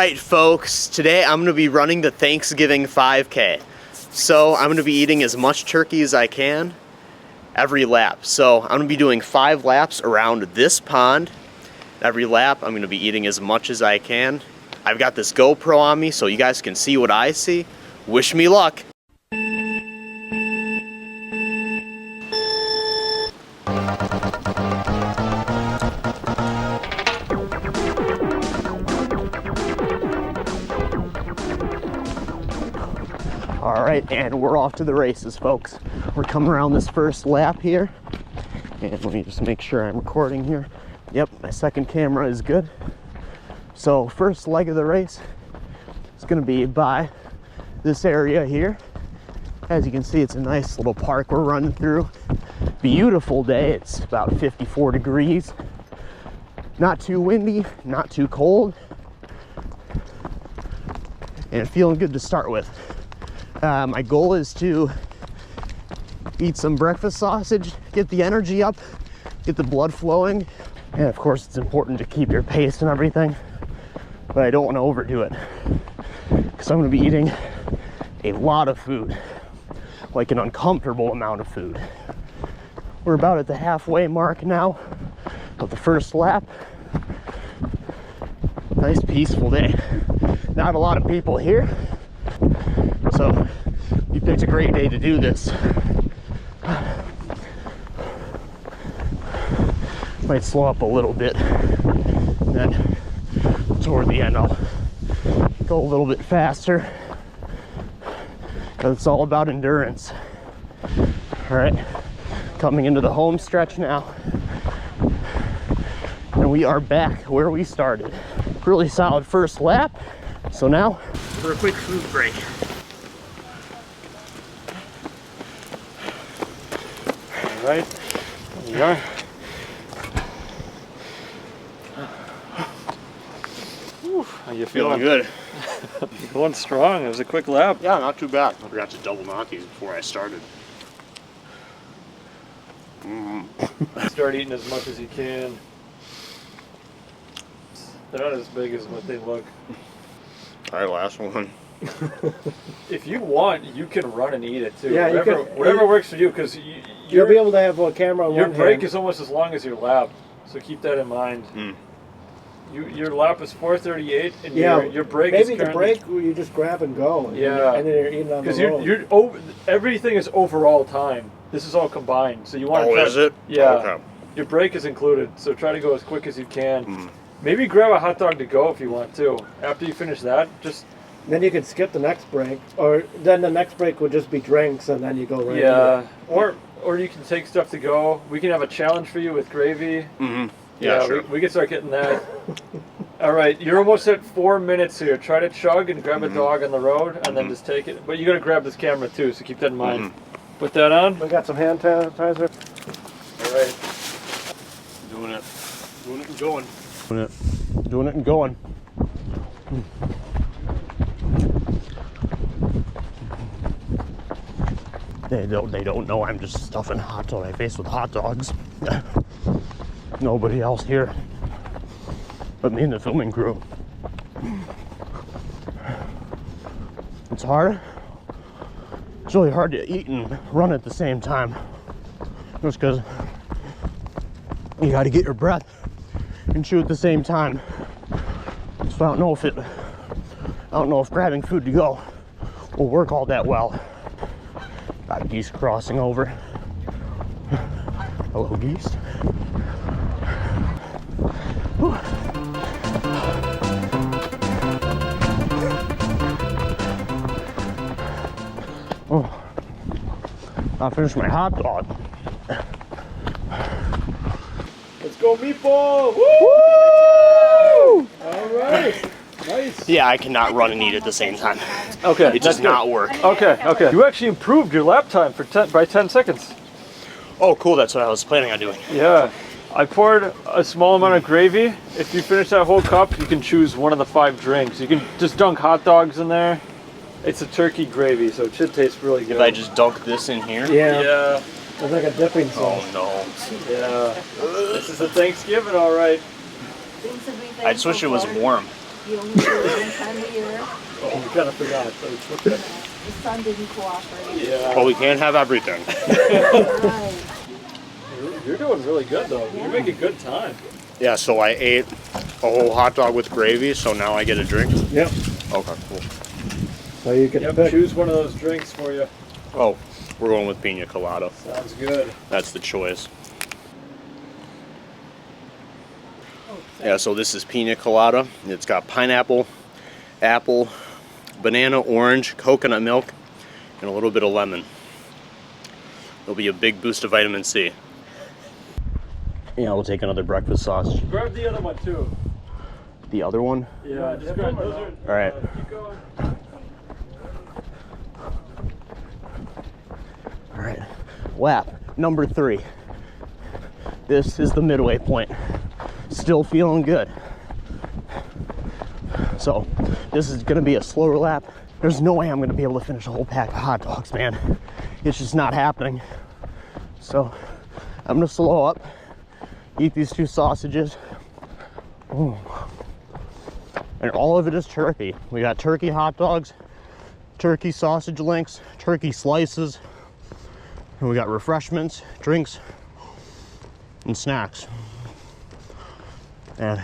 right, folks, today I'm going to be running the Thanksgiving 5K. So I'm going to be eating as much turkey as I can every lap. So I'm going to be doing 5 laps around this pond. Every lap I'm going to be eating as much as I can. I've got this GoPro on me so you guys can see what I see. Wish me luck. All right, and we're off to the races, folks. We're coming around this first lap here. And let me just make sure I'm recording here. Yep, my second camera is good. So first leg of the race is gonna be by this area here. As you can see, it's a nice little park we're running through. Beautiful day, it's about 54 degrees. Not too windy, not too cold. And feeling good to start with. My goal is to eat some breakfast sausage, get the energy up, get the blood flowing. And of course, it's important to keep your pace and everything, but I don't want to overdo it because I'm going to be eating a lot of food, like an uncomfortable amount of food. We're about at the halfway mark now of the first lap. Nice peaceful day. Not a lot of people here. So you picked a great day to do this. Might slow up a little bit. And then toward the end I'll go a little bit faster. Because it's all about endurance. All right, coming into the home stretch now. And we are back where we started. Really solid first lap. So now for a quick food break. All right, there we are. Whew, how you feeling? Good. You're going strong. It was a quick lap. Yeah, not too bad. I forgot to double knot these before I started. Start eating as much as you can. They're not as big as what they look. All right, last one. If you want, you can run and eat it too. Yeah, whatever works for you, because you'll be able to have a camera on your one break hand. is almost as long as your lap, so keep that in mind. Your lap is 4:38, and your break is maybe the break you just grab and go. And yeah, and then you're eating on the road. Because everything is overall time. This is all combined, so you want to. Oh, is it? Yeah. Okay. Your break is included, so try to go as quick as you can. Maybe grab a hot dog to go if you want to. After you finish that, just. Then you can skip the next break, or then the next break would just be drinks, and then you go right. Yeah, or you can take stuff to go. We can have a challenge for you with gravy. Yeah, sure. we can start getting that. All right, you're almost at 4 minutes here. Try to chug and grab a dog on the road, and then just take it. But you got to grab this camera too, so keep that in mind. Put that on. We got some hand sanitizer. All right. Doing it and going. Doing it and going. They don't know I'm just stuffing my face with hot dogs. Nobody else here but me and the filming crew. It's hard. It's really hard to eat and run at the same time. Just because you got to get your breath and chew at the same time. So I don't know if grabbing food to go will work all that well. Got geese crossing over. Hello, geese. Whew. Oh, I finished my hot dog. Let's go, meatball! Woo! All right. Nice. Yeah, I cannot run and eat at the same time. Okay, It does not work. Okay. You actually improved your lap time by 10 seconds. Oh, cool. That's what I was planning on doing. Yeah. I poured a small amount of gravy. If you finish that whole cup, you can choose one of the 5 drinks. You can just dunk hot dogs in there. It's a turkey gravy, so it should taste really good. If I just dunk this in here? Yeah. It's like a dipping sauce. Oh, no. Yeah. This is a Thanksgiving, all right. I just wish it was warm. You only do it one time a year. Oh, we kind of forgot. The sun didn't cooperate. Yeah. Well, we can't have everything. Right. You're doing really good though. Yeah. You're making good time. Yeah, so I ate a whole hot dog with gravy, so now I get a drink? Yep. Okay, cool. So you can Yep, pick. choose one of those drinks for you. Oh, we're going with pina colada. Sounds good. That's the choice. Yeah, so this is pina colada. It's got pineapple, apple, banana, orange, coconut milk, and a little bit of lemon. It'll be a big boost of vitamin C. Yeah, we'll take another breakfast sausage. Grab the other one too. The other one? Yeah, just grab those. All right. Keep going. All right, lap number 3. This is the midway point. Still feeling good. So this is gonna be a slower lap. There's no way I'm gonna be able to finish a whole pack of hot dogs, man. It's just not happening. So I'm gonna slow up, eat these 2 sausages. Ooh. And all of it is turkey. We got turkey hot dogs, turkey sausage links, turkey slices, and we got refreshments, drinks, and snacks. And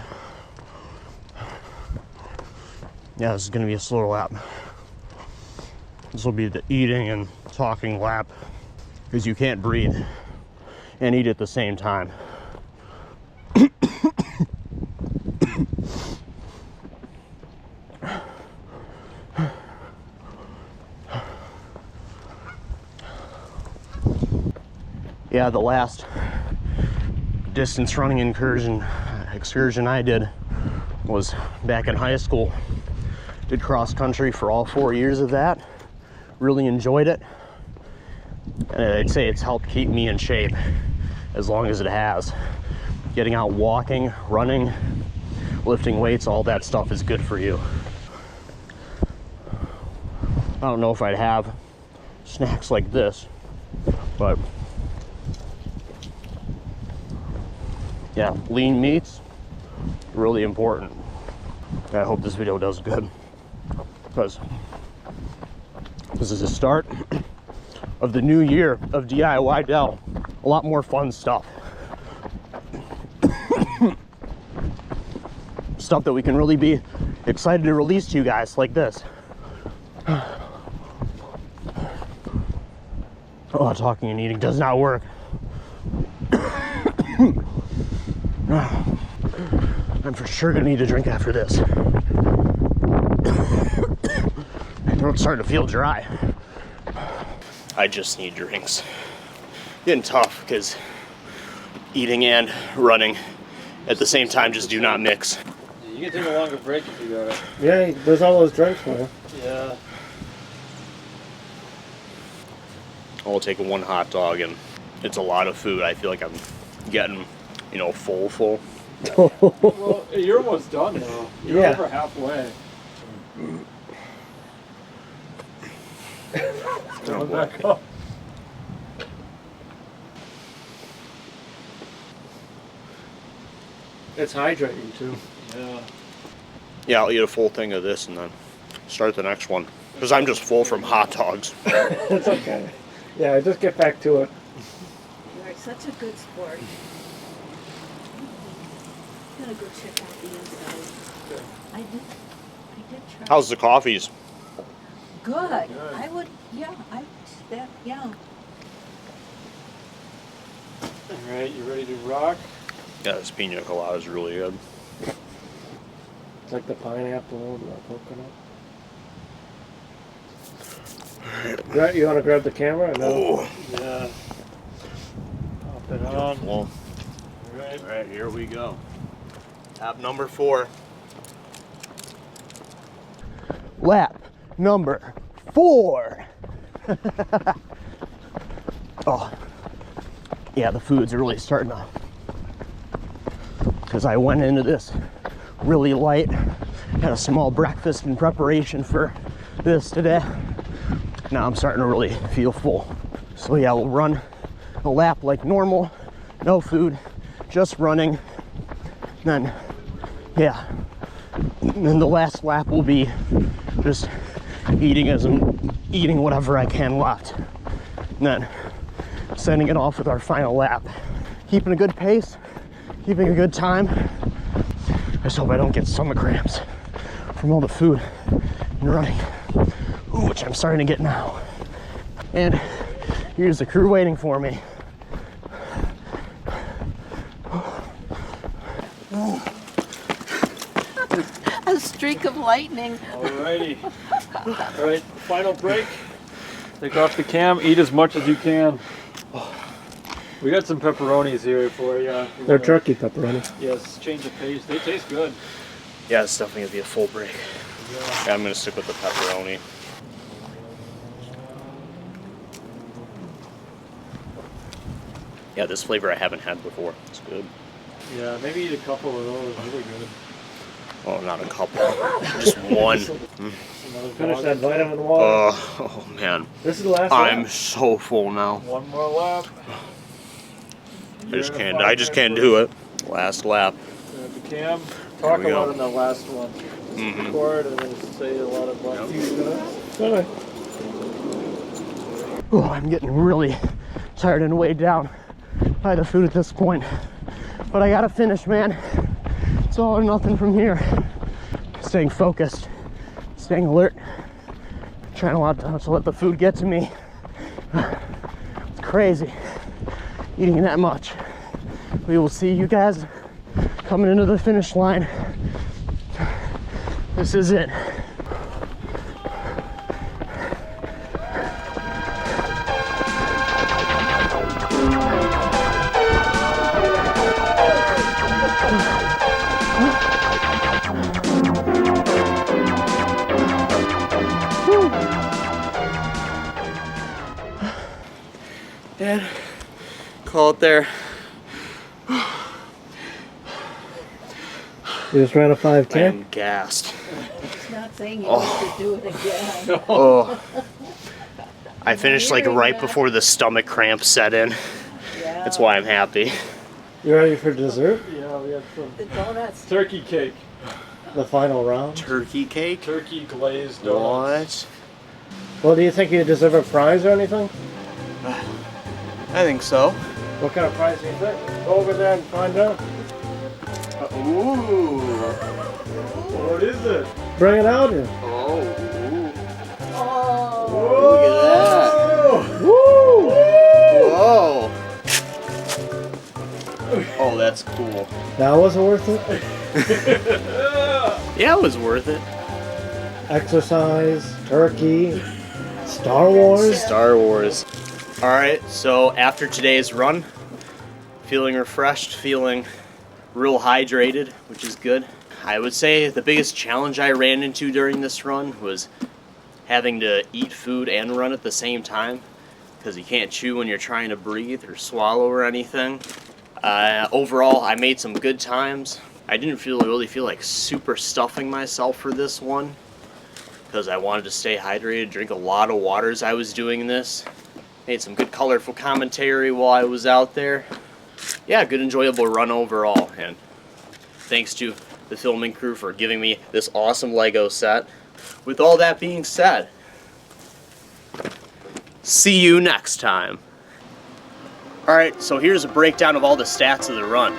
yeah, this is gonna be a slower lap. This will be the eating and talking lap, because you can't breathe and eat at the same time. Yeah, the last distance running excursion I did was back in high school. Did cross country for all 4 years of that. Really enjoyed it. And I'd say it's helped keep me in shape as long as it has. Getting out walking, running, lifting weights, all that stuff is good for you. I don't know if I'd have snacks like this, but yeah, lean meats, really important. I hope this video does good, because this is the start of the new year of DIY Dell. A lot more fun stuff. Stuff that we can really be excited to release to you guys, like this. Oh, talking and eating does not work. I'm for sure gonna need a drink after this. My throat's starting to feel dry. I just need drinks. Getting tough because eating and running at the same time just do not mix. You can take a longer break if you got it. Yeah, there's all those drinks for you. Yeah. I'll take 1 hot dog, and it's a lot of food. I feel like I'm getting, you know, full. Well, you're almost done though. You're Yeah. over halfway. Oh, boy. Back up. It's hydrating too. Yeah. Yeah, I'll eat a full thing of this and then start the next one. Because I'm just full from hot dogs. It's okay. Yeah, just get back to it. You're such a good sport. I'm gonna go check out the inside. I did try. How's the coffees? Good. Good. I would, yeah, yeah. All right, you ready to rock? Yeah, this pina colada is really good. It's like the pineapple and the coconut. You want to grab the camera? No. Oh, Yeah. Pop it on. well, All right. all right, here we go. Lap number 4. Lap number 4. Oh, yeah, the food's really starting to, because I went into this really light, had a small breakfast in preparation for this today. Now I'm starting to really feel full. So yeah, we'll run a lap like normal, no food, just running. Then, yeah, And then the last lap will be just eating whatever I can left. And then sending it off with our final lap. Keeping a good pace, keeping a good time. I just hope I don't get stomach cramps from all the food and running, which I'm starting to get now. And here's the crew waiting for me. A streak of lightning. Alrighty. Alright, final break. Take off the cam, eat as much as you can. We got some pepperonis here for you. They're turkey pepperoni. Yes, change of pace. They taste good. Yeah, it's definitely gonna be a full break. Yeah, I'm gonna stick with the pepperoni. Yeah, this flavor I haven't had before. It's good. Yeah, maybe eat a couple of those. Really good. Oh, not a couple, just one. Finish that vitamin water. Oh man, This is the last I'm lap. so full now. One more lap. I just can't do it. Last lap. The cam. Talk a we go. lot in the last one. Record and then say a lot about Alright. Oh, I'm getting really tired and weighed down by the food at this point. But I gotta finish, man. It's all or nothing from here. Staying focused, staying alert, trying not to let the food get to me. It's crazy eating that much. We will see you guys coming into the finish line. This is it. And call it there. You just ran a 5K? I am gassed. It's not saying you have to do it again. Oh, I finished like right before the stomach cramps set in. Yeah. That's why I'm happy. You ready for dessert? Yeah, we got some The donuts. turkey cake. The final round? Turkey cake? Turkey glazed donuts. What? Well, do you think you deserve a prize or anything? I think so. What kind of prize do you think? Go over there and find out. Ooh. What is it? Bring it out here. Oh. Oh. Look at that. Woo! Whoa. Oh, that's cool. That wasn't worth it? Yeah, it was worth it. Exercise, turkey, Star Wars. Star Wars. All right, so after today's run, feeling refreshed, feeling real hydrated, which is good. I would say the biggest challenge I ran into during this run was having to eat food and run at the same time, because you can't chew when you're trying to breathe or swallow or anything. Overall, I made some good times. I didn't really feel like super stuffing myself for this one, because I wanted to stay hydrated, drink a lot of water as I was doing this. Made some good colorful commentary while I was out there. Yeah, good enjoyable run overall, and thanks to the filming crew for giving me this awesome Lego set. With all that being said, see you next time. Alright, so here's a breakdown of all the stats of the run.